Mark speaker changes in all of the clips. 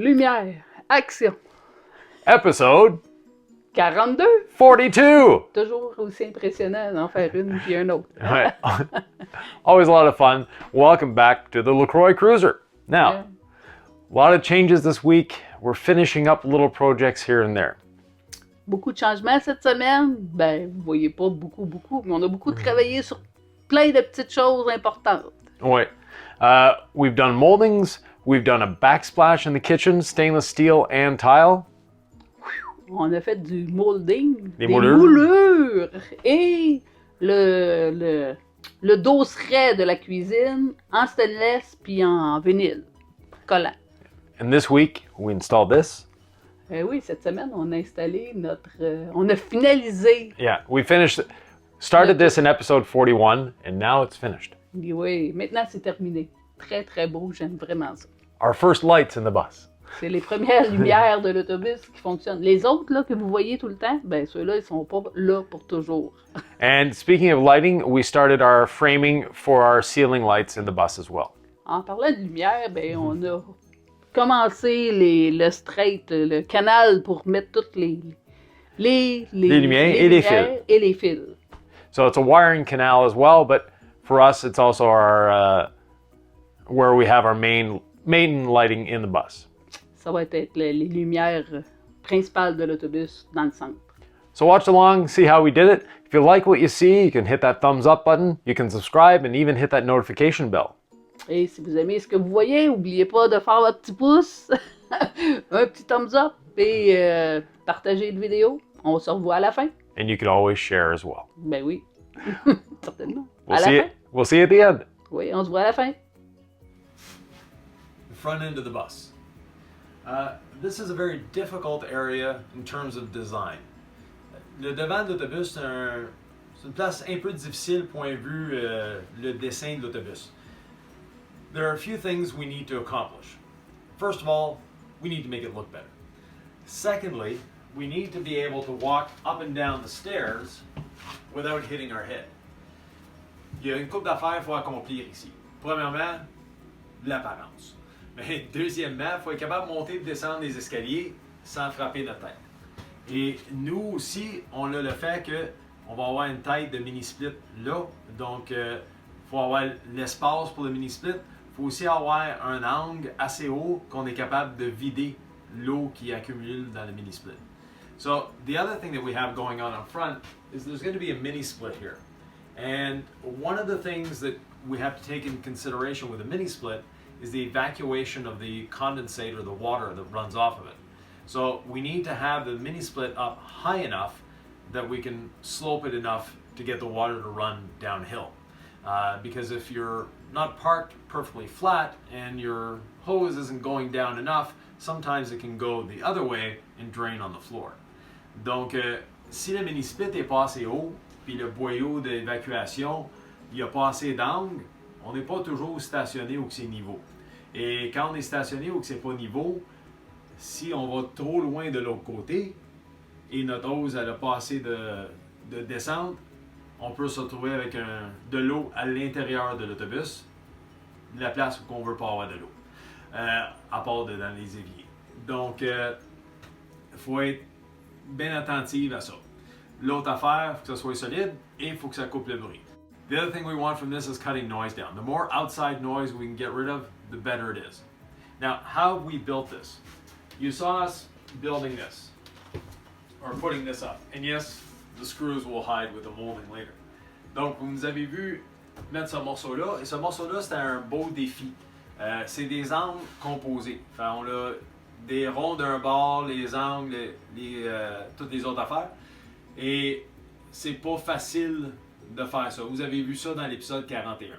Speaker 1: Lumière, action.
Speaker 2: Episode
Speaker 1: 42.
Speaker 2: 42.
Speaker 1: Toujours aussi impressionnant d'en faire une puis un autre.
Speaker 2: Right. Always a lot of fun. Welcome back to the Lacroix Cruiser. Now,
Speaker 1: Yeah.
Speaker 2: a lot of changes this week. We're finishing up little projects here and there.
Speaker 1: Beaucoup de changements cette semaine. Ben, vous voyez pas beaucoup, mais on a beaucoup travaillé sur plein de petites choses importantes.
Speaker 2: Wait. We've done moldings. We've done a backsplash in the kitchen, stainless steel and tile.
Speaker 1: On a fait du molding,
Speaker 2: Des
Speaker 1: moulures et le dosseret de la cuisine en stainless puis en vinyle collant.
Speaker 2: And this week, we installed this.
Speaker 1: Oui, cette semaine, on a installé on a finalisé.
Speaker 2: Yeah, we started this in episode 41, and now it's finished.
Speaker 1: Oui, maintenant c'est terminé. Très, très beau, j'aime vraiment ça.
Speaker 2: Our first lights in the bus.
Speaker 1: C'est les premières lumières de l'autobus qui fonctionnent. Les autres là, que vous voyez tout le temps, ben ceux-là, ils sont pas là pour toujours.
Speaker 2: And speaking of lighting, we started our framing for our ceiling lights in the bus as well.
Speaker 1: En parlant de lumière, ben on a commencé le straight, le canal pour mettre toutes les
Speaker 2: lumières et les fils.
Speaker 1: fils.
Speaker 2: So it's a wiring canal as well, but for us, it's also our where we have our main lighting in the bus.
Speaker 1: Ça va être les lumières principales de l'autobus dans le centre.
Speaker 2: So watch along, see how we did it. If you like what you see, you can hit that thumbs up button, you can subscribe, and even hit that notification bell.
Speaker 1: Et si vous aimez ce que vous voyez, n'oubliez pas de faire votre petit pouce, un petit thumbs up et partager la vidéo. On se revoit à la fin.
Speaker 2: And you can always share as well.
Speaker 1: Ben oui, certainement.
Speaker 2: We'll see you at the end.
Speaker 1: Oui, on se voit à la fin.
Speaker 3: The front end of the bus. This is a very difficult area in terms of design. Le devant de l'autobus, c'est une place un peu difficile point de vue le dessin de l'autobus. There are a few things we need to accomplish. First of all, we need to make it look better. Secondly, we need to be able to walk up and down the stairs without hitting our head. Il y a une couple d'affaires qu'il faut accomplir ici. Premièrement, l'apparence. Mais deuxièmement, il faut être capable de monter et de descendre les escaliers sans frapper notre tête. Et nous aussi, on a le fait qu'on va avoir une tête de mini-split là. Donc, il faut avoir l'espace pour le mini-split. Il faut aussi avoir un angle assez haut qu'on est capable de vider l'eau qui accumule dans le mini-split. So, the other thing that we have going on up front is there's going to be a mini-split here. And one of the things that we have to take in consideration with a mini-split is the evacuation of the condensate or the water that runs off of it. So we need to have the mini split up high enough that we can slope it enough to get the water to run downhill. Because if you're not parked perfectly flat and your hose isn't going down enough, sometimes it can go the other way and drain on the floor. Donc, si le mini split est pas assez haut, puis le boyau d'évacuation, il n'y a pas assez d'angle, on n'est pas toujours stationné où c'est niveau. Et quand on est stationné où c'est pas niveau, si on va trop loin de l'autre côté et notre hose n'a pas assez de descente, on peut se retrouver avec de l'eau à l'intérieur de l'autobus, la place où on ne veut pas avoir de l'eau, à part dans les éviers. Donc, il faut être bien attentif à ça. L'autre affaire, il faut que ça soit solide et il faut que ça coupe le bruit. The other thing we want from this is cutting noise down. The more outside noise we can get rid of, the better it is. Now, how have we built this? You saw us building this, or putting this up. And yes, the screws will hide with the molding later. Donc, vous nous avez vu mettre ce morceau-là, et ce morceau-là, c'était un beau défi. C'est des angles composés. Enfin, on a des ronds d'un bord, les angles, toutes les autres affaires. Et c'est pas facile de faire ça. Vous avez vu ça dans l'épisode 41.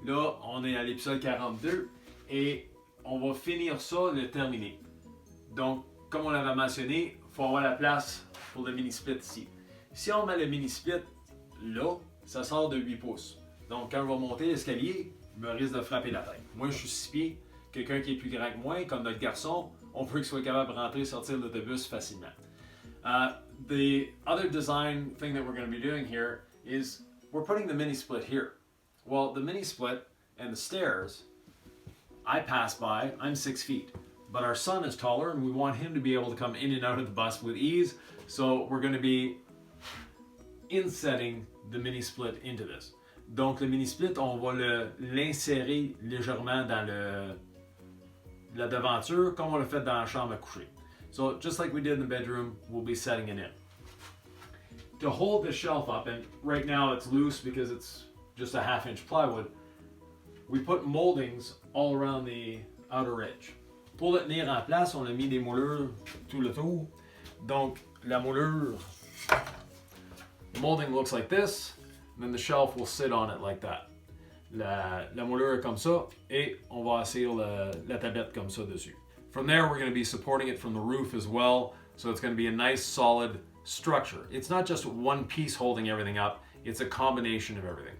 Speaker 3: Là, on est à l'épisode 42 et on va finir ça, le terminer. Donc, comme on l'avait mentionné, il faut avoir la place pour le mini-split ici. Si on met le mini-split là, ça sort de 8 pouces. Donc, quand je vais monter l'escalier, je me risque de frapper la tête. Moi, je suis 6 pieds. Quelqu'un qui est plus grand que moi, comme notre garçon, on veut qu'il soit capable de rentrer et sortir de l'autobus facilement. The other design thing that we're going to be doing here is we're putting the mini split here. Well, the mini split and the stairs, I pass by, I'm 6 feet. but our son is taller and we want him to be able to come in and out of the bus with ease. So we're going to be insetting the mini split into this. Donc le mini split, on va l'insérer légèrement dans la devanture comme on l'a fait dans la chambre à coucher. So just like we did in the bedroom, we'll be setting it in. To hold the shelf up, and right now it's loose because it's just a 1/2 inch plywood, we put moldings all around the outer edge. Pour le tenir en place, on a mis des moulures tout le tour. Donc la moulure, the molding looks like this, and then the shelf will sit on it like that. La moulure est comme ça, et on va asseoir la tablette comme ça dessus. From there, we're going to be supporting it from the roof as well, so it's going to be a nice solid structure. It's not just one piece holding everything up, it's a combination of everything.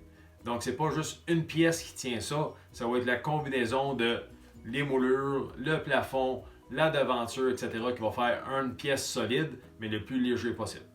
Speaker 3: Donc c'est pas juste une pièce qui tient ça, ça va être la combinaison de les moulures, le plafond, la devanture, etc. qui va faire une pièce solide, mais le plus léger possible.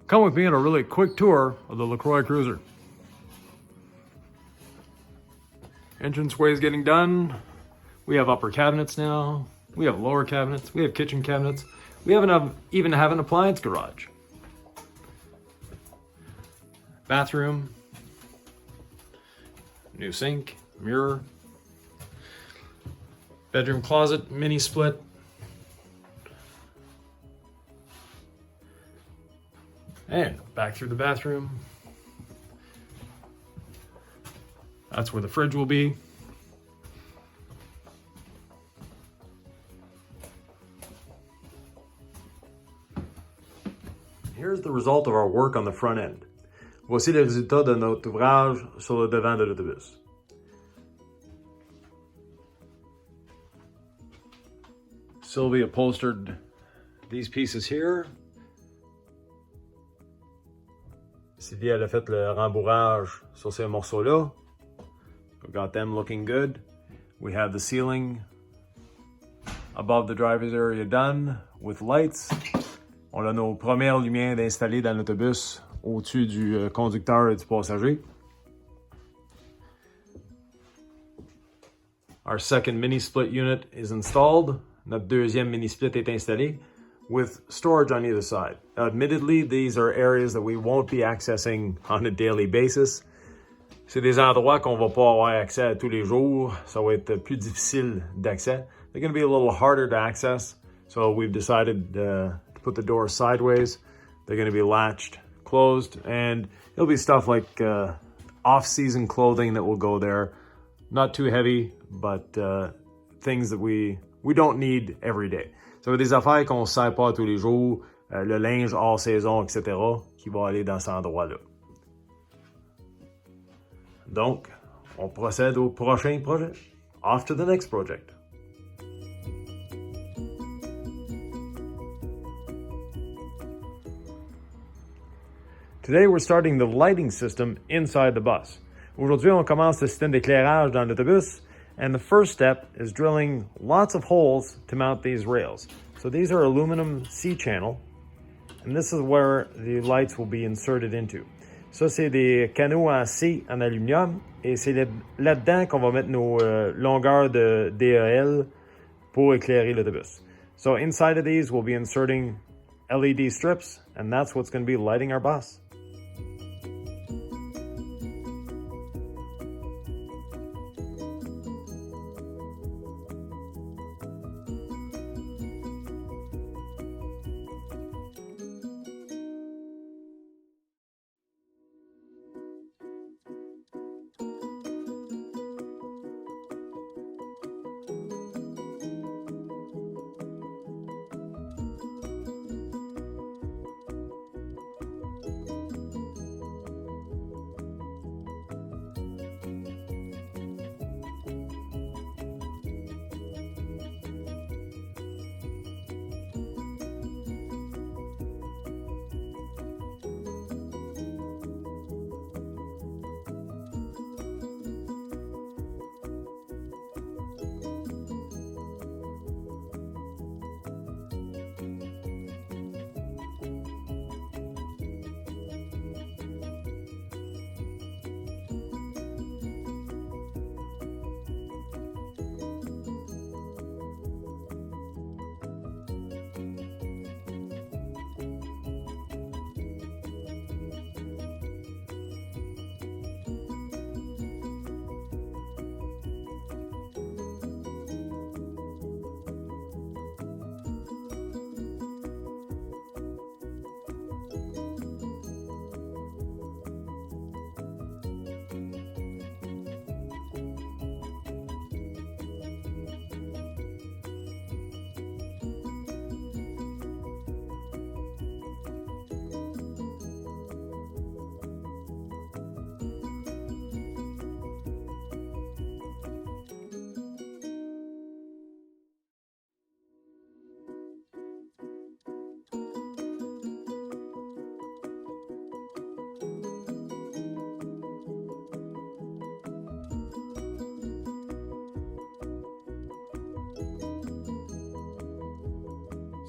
Speaker 2: Come with me on a really quick tour of the Lacroix Cruiser. Entranceway is getting done. We have upper cabinets now. We have lower cabinets. We have kitchen cabinets. We even have an appliance garage. Bathroom. New sink, mirror. Bedroom closet, mini split. And back through the bathroom. That's where the fridge will be. Here's the result of our work on the front end. Voici le résultat de notre ouvrage sur le devant de l'autobus. Sylvie upholstered these pieces here. Sylvie, elle a fait le rembourrage sur ces morceaux-là. We got them looking good. We have the ceiling above the driver's area done with lights. On a nos premières lumières installées dans l'autobus au-dessus du conducteur et du passager. Our second mini split unit is installed. Notre deuxième mini split est installé with storage on either side. Now, admittedly, these are areas that we won't be accessing on a daily basis. C'est des endroits qu'on va pas avoir accès à tous les jours. Ça va être plus difficile d'accès. They're going to be a little harder to access. So we've decided to put the doors sideways. They're going to be latched closed, and it'll be stuff like off-season clothing that will go there. Not too heavy, but things that we don't need every day. Ça va être des affaires qu'on ne sert pas tous les jours, le linge hors saison, etc., qui va aller dans cet endroit-là. Donc, on procède au prochain projet. Off to the next project. Today we're starting the lighting system inside the bus. Aujourd'hui, on commence le système d'éclairage dans l'autobus, and the first step is drilling lots of holes to mount these rails. So these are aluminum C-channel, and this is where the lights will be inserted into. Ça, c'est des canaux en C en aluminium, et c'est là-dedans qu'on va mettre nos longueurs de DEL pour éclairer l'autobus. So inside of these, we'll be inserting LED strips, and that's what's going to be lighting our bus.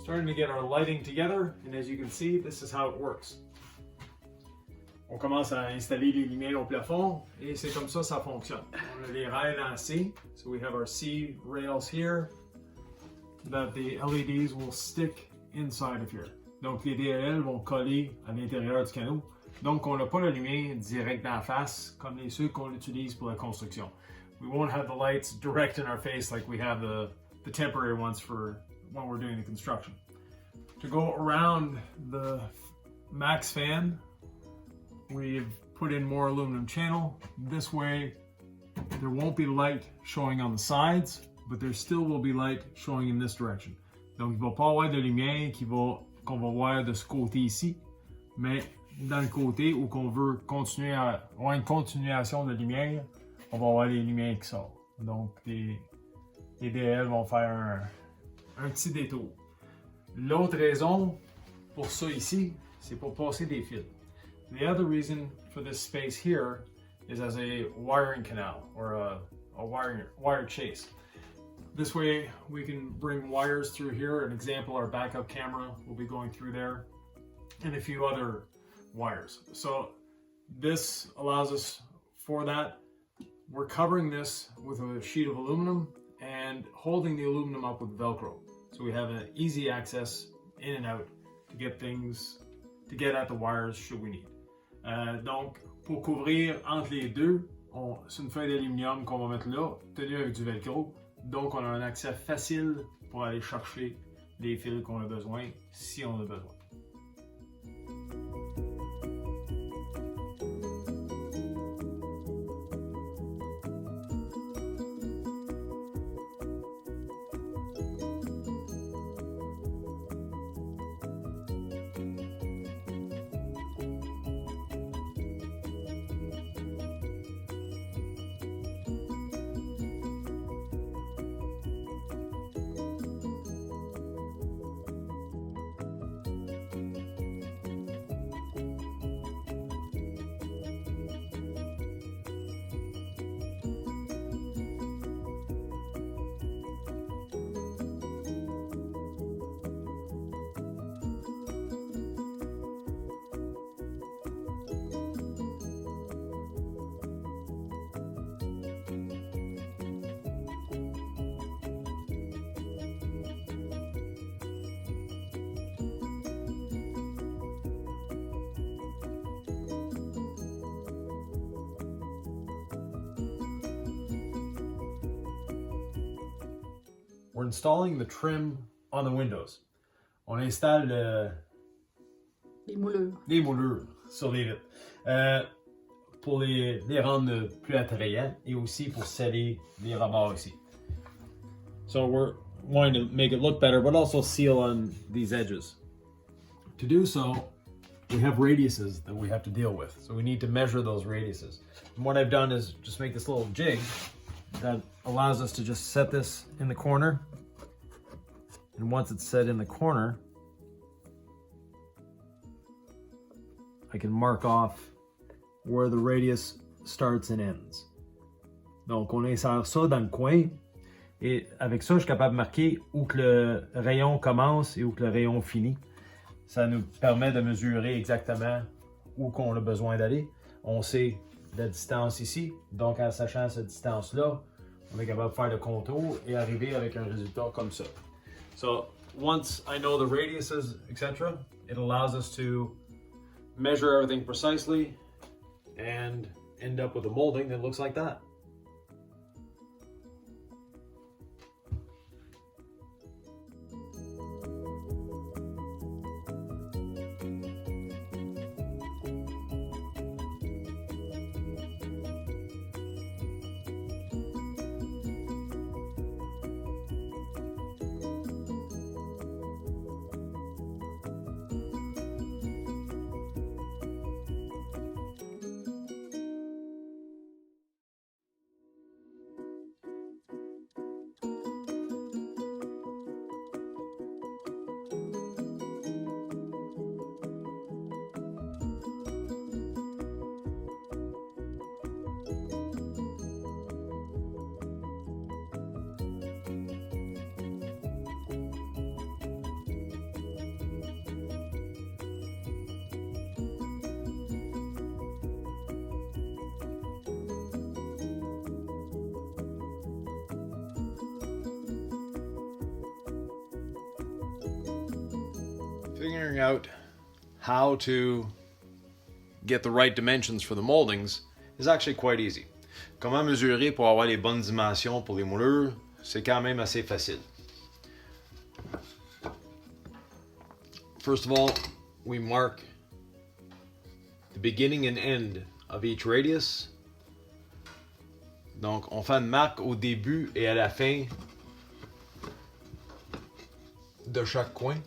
Speaker 2: Starting to get our lighting together, and as you can see, this is how it works. on commence à installer les lumières au plafond et c'est comme ça fonctionne. On a les rails en C, so we have our C rails here that the LEDs will stick inside of here. Donc les DLL vont coller à l'intérieur du canot. Donc on n'a pas la lumière direct dans la face comme ceux qu'on utilise pour la construction. We won't have the lights direct in our face like we have the temporary ones for when we're doing the construction. To go around the max fan, we've put in more aluminum channel. This way, there won't be light showing on the sides, but there still will be light showing in this direction. Donc, il ne va pas avoir de lumière qu'on va voir de ce côté ici, mais dans le côté où on veut continuer à avoir une continuation de lumière, on va avoir les lumières qui sortent. Donc, les DL vont faire un petit détour. L'autre raison pour ça ici, c'est pour passer des fils. The other reason for this space here is as a wiring canal or a wire chase. This way we can bring wires through here. An example, our backup camera will be going through there and a few other wires. So this allows us for that. We're covering this with a sheet of aluminum and holding the aluminum up with Velcro. So we have an easy access in and out to get at the wires should we need. Donc, pour couvrir entre les deux, c'est une feuille d'aluminium qu'on va mettre là, tenue avec du velcro. Donc, on a un accès facile pour aller chercher les fils qu'on a besoin, si on a besoin. We're installing the trim on the windows. On installe
Speaker 1: les moulures
Speaker 2: sur les vitres pour les rendre plus attrayants et aussi pour sceller les rebords ici. So we're wanting to make it look better, but also seal on these edges. To do so, we have radiuses that we have to deal with. So we need to measure those radiuses. And what I've done is just make this little jig that allows us to just set this in the corner. And once it's set in the corner, I can mark off where the radius starts and ends. Donc, on insère ça dans le coin. Et avec ça, je suis capable de marquer où que le rayon commence et où que le rayon finit. Ça nous permet de mesurer exactement où qu'on a besoin d'aller. On sait la distance ici. Donc, en sachant cette distance-là, on est capable de faire le contour et arriver avec un résultat comme ça. So, once I know the radiuses, etc., it allows us to measure everything precisely and end up with a molding that looks like that.
Speaker 3: figuring out how to get the right dimensions for the moldings is actually quite easy. Comment mesurer pour avoir les bonnes dimensions pour les moulures, c'est quand même assez facile. First of all, we mark the beginning and end of each radius. Donc, on fait une marque au début et à la fin de chaque coin.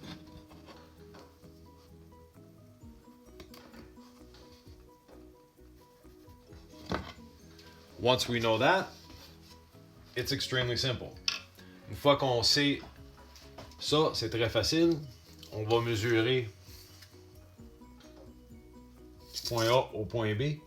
Speaker 3: Once we know that, it's extremely simple. Une fois qu'on sait ça, c'est très facile. On va mesurer du point A au point B.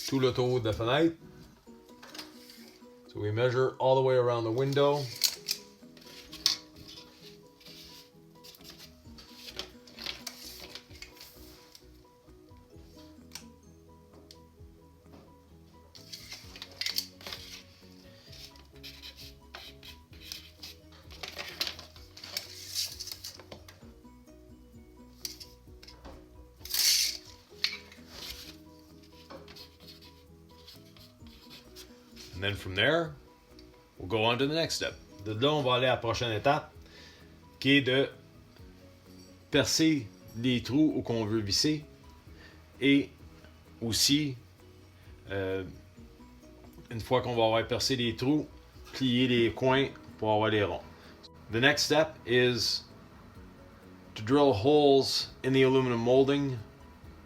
Speaker 3: Tout le tour de la fenêtre. So we measure all the way around the window. And then from there, we'll go on to the next step. De là, on va aller à la prochaine étape, qui est de percer les trous où qu'on veut visser et aussi, une fois qu'on va avoir percé les trous, plier les coins pour avoir les ronds. The next step is to drill holes in the aluminum molding,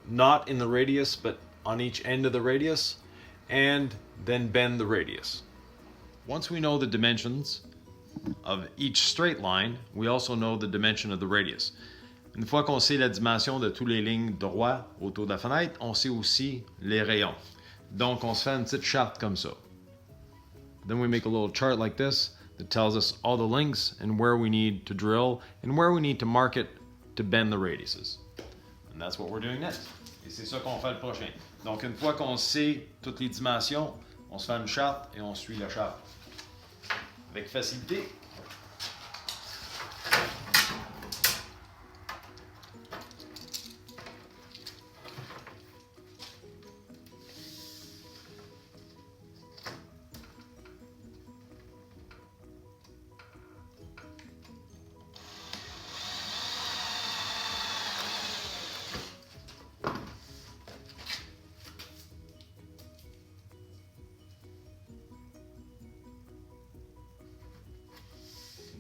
Speaker 3: not in the radius, but on each end of the radius, and then bend the radius. Once we know the dimensions of each straight line, we also know the dimension of the radius. Une fois qu'on sait la dimension de toutes les lignes droites autour de la fenêtre, on sait aussi les rayons. Donc on se fait une petite charte comme ça. Then we make a little chart like this that tells us all the lengths and where we need to drill and where we need to mark it to bend the radiuses. And that's what we're doing next. Et c'est ça qu'on fait le prochain. Donc une fois qu'on sait toutes les dimensions, on se fait une charte et on suit la charte. Avec facilité.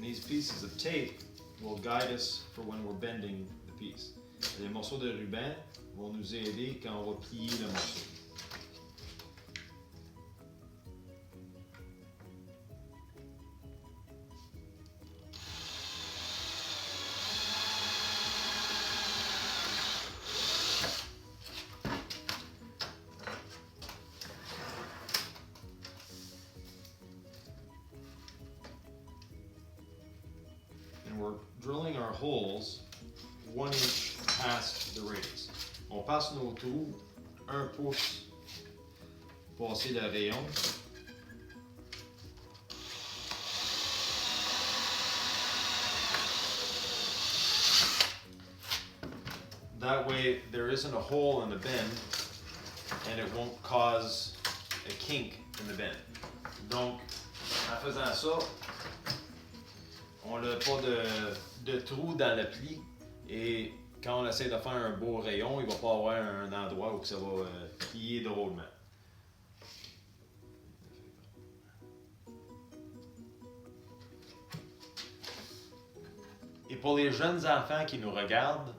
Speaker 3: And these pieces of tape will guide us for when we're bending the piece. Les morceaux de ruban vont nous aider quand on va plier le morceau. We're drilling our holes 1 inch past the radius. On passe nos trous 1 pouce passer le rayon. That way there isn't a hole in the bend and it won't cause a kink in the bend. Donc, en faisant ça, on n'a pas de trou dans le pli et quand on essaie de faire un beau rayon, il ne va pas avoir un endroit où ça va plier drôlement. Et pour les jeunes enfants qui nous regardent,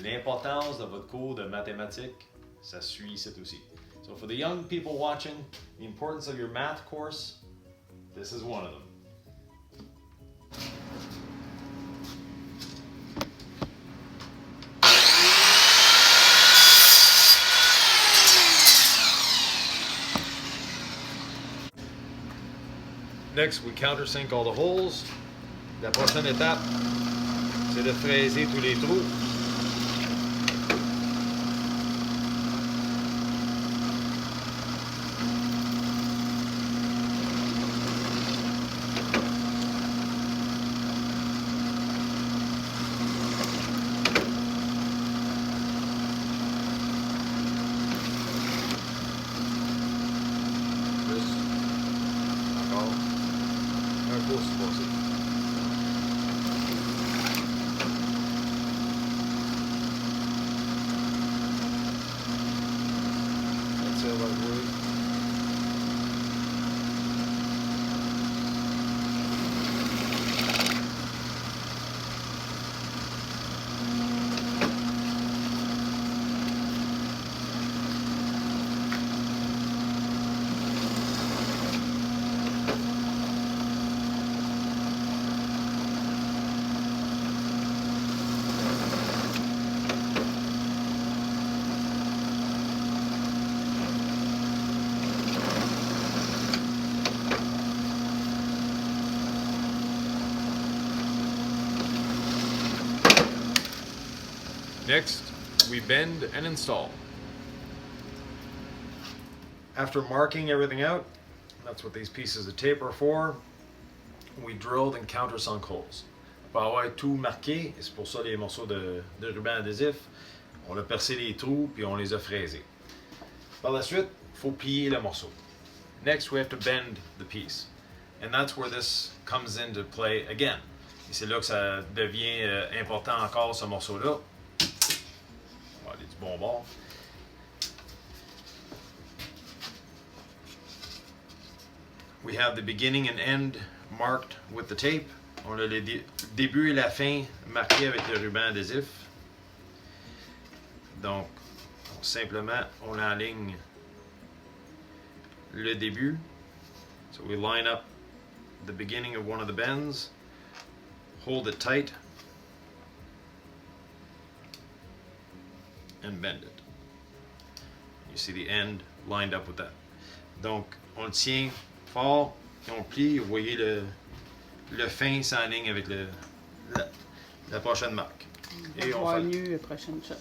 Speaker 3: l'importance de votre cours de mathématiques, ça suit ici aussi. So for the young people watching, the importance of your math course, this is one of them. Next, we countersink all the holes. La prochaine étape, c'est de fraiser tous les trous.
Speaker 2: pas se passer. That's it, right way.
Speaker 3: Next, we bend and install. After marking everything out, that's what these pieces of tape are for, we drilled and countersunk holes. Pour avoir tout marqué, et c'est pour ça les morceaux de ruban adhésif, on a percé les trous puis on les a fraisés. Par la suite, il faut plier le morceau. Next, we have to bend the piece. And that's where this comes into play again. Et c'est là que ça devient important encore, ce morceau-là. On va aller du bon bord. We have the beginning and end marked with the tape. On a le début et la fin marqués avec le ruban adhésif. Donc, simplement, on enligne le début. So we line up the beginning of one of the bends, hold it tight, and bend it. You see the end lined up with that. Donc, on le tient fort et on plie. Vous voyez le fin s'enligne avec la prochaine marque.
Speaker 1: Et on va mieux la prochaine shot.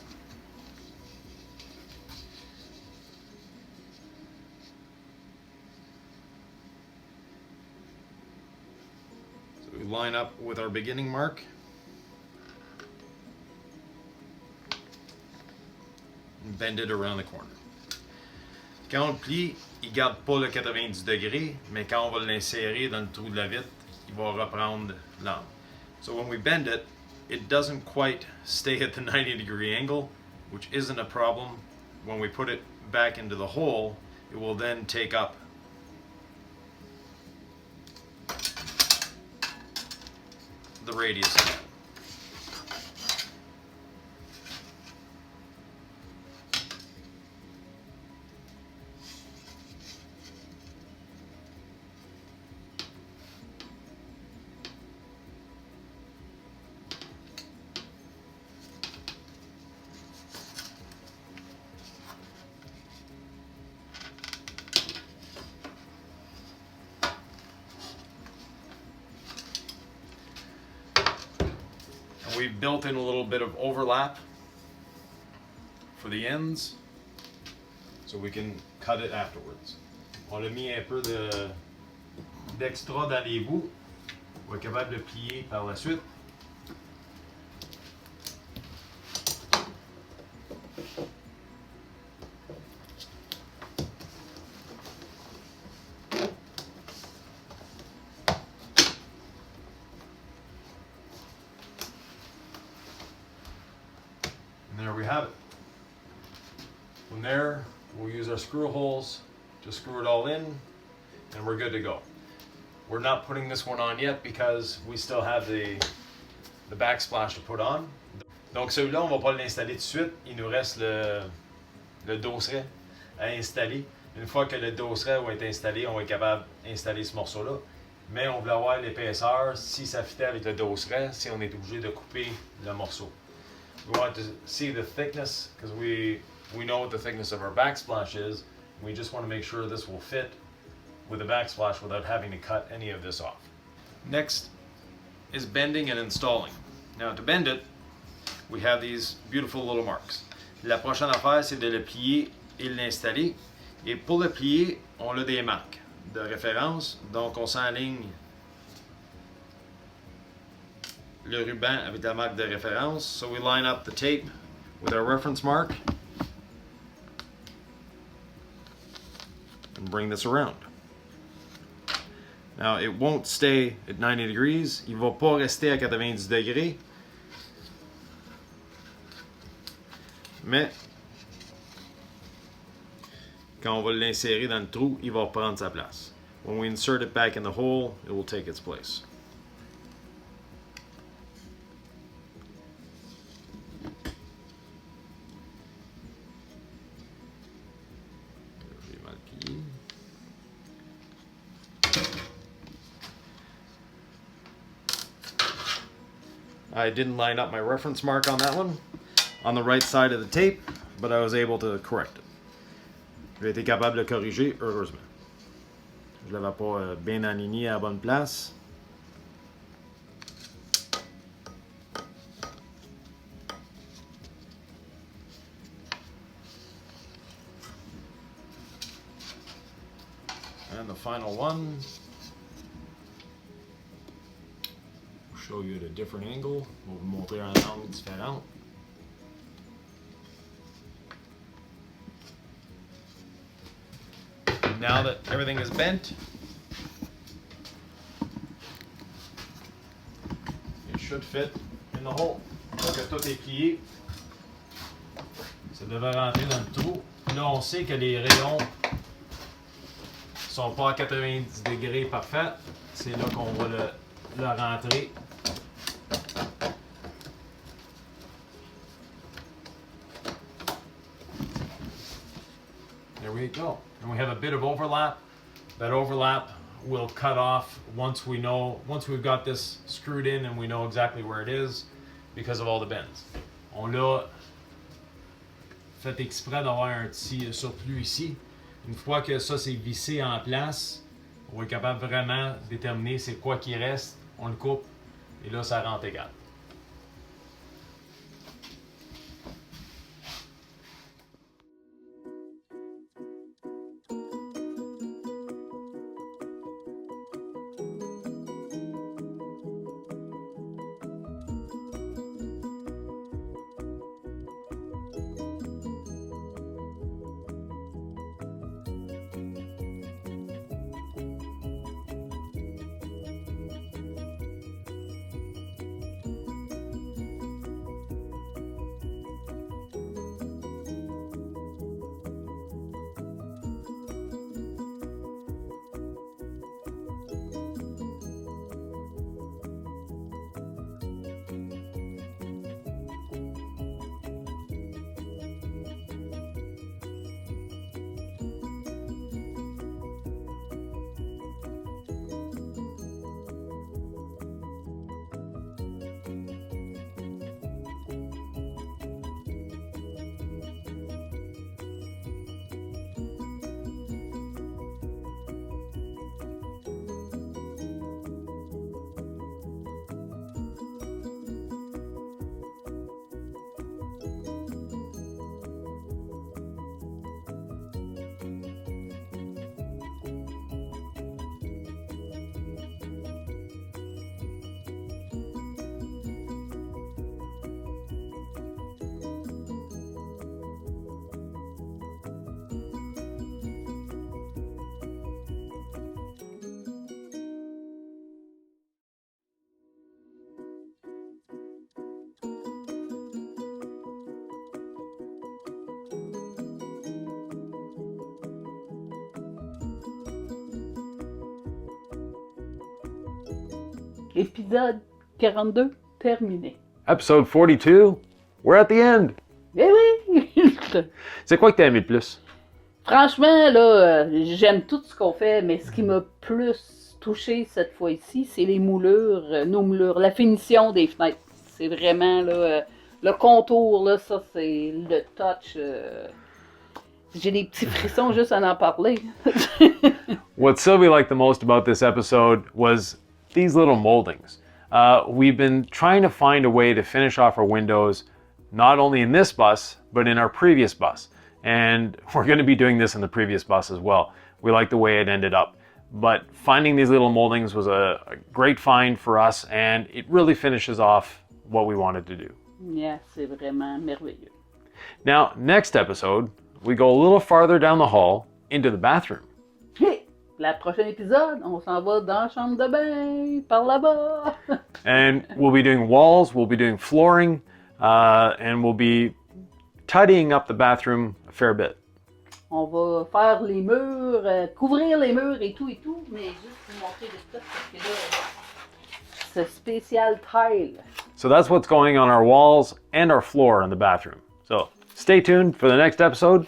Speaker 3: So we line up with our beginning mark. And bend it around the corner. Quand on le plie, il ne garde pas le 90 degrés, mais quand on va l'insérer dans le trou de la vitre, il va reprendre l'angle. So when we bend it, it doesn't quite stay at the 90-degree angle, which isn't a problem. When we put it back into the hole, it will then take up the radius of that. We've built in a little bit of overlap for the ends, so we can cut it afterwards. On a mis un peu d'extra dans les bouts. On va être capable de plier par la suite. And there we have it. From there, we'll use our screw holes to screw it all in, and we're good to go. We're not putting this one on yet because we still have the backsplash to put on. Donc celui-là, on va pas l'installer tout de suite. Il nous reste le dosseret à installer. Une fois que le dosseret va être installé, on va être capable d'installer ce morceau-là. Mais on voulait avoir l'épaisseur, si ça fitait avec le dosseret, si on est obligé de couper le morceau. We want to see the thickness because we know what the thickness of our backsplash is. We just want to make sure this will fit with the backsplash without having to cut any of this off. Next is bending and installing. Now to bend it, we have these beautiful little marks. La prochaine affaire, c'est de le plier et l'installer. Et pour le plier, on a des marques de référence. Donc on s'enligne le ruban avec la marque de référence. So we line up the tape with our reference mark and bring this around. Now, it won't stay at 90 degrees. Il va pas rester à 90 degrés. Mais, quand on va l'insérer dans le trou, il va reprendre sa place. When we insert it back in the hole, it will take its place. J'ai mal plié. I didn't line up my reference mark on that one, on the right side of the tape, but I was able to correct it. J'ai été capable de corriger, heureusement. Je l'avais pas bien aligné à la bonne place. And the final one. I'll show you at a different angle. On va vous montrer un angle différent. Now that everything is bent, it should fit in the hole. Donc tout est plié. Ça devrait rentrer dans le trou. Là, on sait que les rayons sont pas à 90 degrés parfait. C'est là qu'on va le rentrer. There we go. And we have a bit of overlap. That overlap will cut off once we've got this screwed in and we know exactly where it is because of all the bends. On l'a fait exprès d'avoir un petit surplus ici. Une fois que ça c'est vissé en place, on va être capable vraiment de déterminer c'est quoi qui reste. On le coupe et là ça rentre égal.
Speaker 1: Épisode 42 terminé.
Speaker 2: Episode 42, we're at the end.
Speaker 1: Eh oui!
Speaker 2: C'est quoi que t'as aimé le plus?
Speaker 1: Franchement, là, j'aime tout ce qu'on fait, mais ce qui m'a plus touché cette fois-ci, c'est les moulures, nos moulures, la finition des fenêtres. C'est vraiment, là, le contour, là, ça, c'est le touch. J'ai des petits frissons juste à en parler.
Speaker 2: What Sylvie liked the most about this episode was these little moldings. We've been trying to find a way to finish off our windows, not only in this bus, but in our previous bus. And we're going to be doing this in the previous bus as well. We like the way it ended up. But finding these little moldings was a great find for us, and it really finishes off what we wanted to do.
Speaker 1: Yeah, c'est vraiment merveilleux.
Speaker 2: Now, next episode, we go a little farther down the hall into the bathroom.
Speaker 1: Hey, La prochaine épisode, on s'en va dans la chambre de bain, par là-bas.
Speaker 2: And we'll be doing walls, we'll be doing flooring, and we'll be tidying up the bathroom a fair bit.
Speaker 1: On va faire les murs, couvrir les murs et tout, mais juste vous montrer le stuff parce que là, c'est spécial tile.
Speaker 2: So that's what's going on our walls and our floor in the bathroom. So stay tuned for the next episode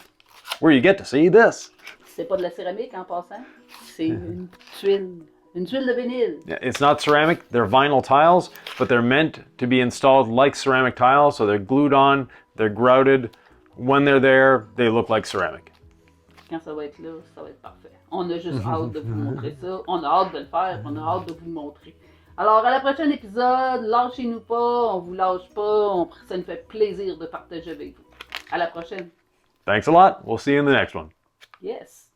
Speaker 2: where you get to see this.
Speaker 1: C'est pas de la céramique en passant, c'est une tuile de vinyle.
Speaker 2: It's not ceramic, they're vinyl tiles, but they're meant to be installed like ceramic tiles, so they're glued on, they're grouted. When they're there, they look like ceramic.
Speaker 1: Quand ça va être là, ça va être parfait. On a juste hâte de vous montrer ça, on a hâte de le faire, on a hâte de vous le montrer. Alors, à la prochaine épisode, lâchez-nous pas, on vous lâche pas, ça nous fait plaisir de partager avec vous. À la prochaine.
Speaker 2: Thanks a lot. We'll see you in the next one.
Speaker 1: Yes.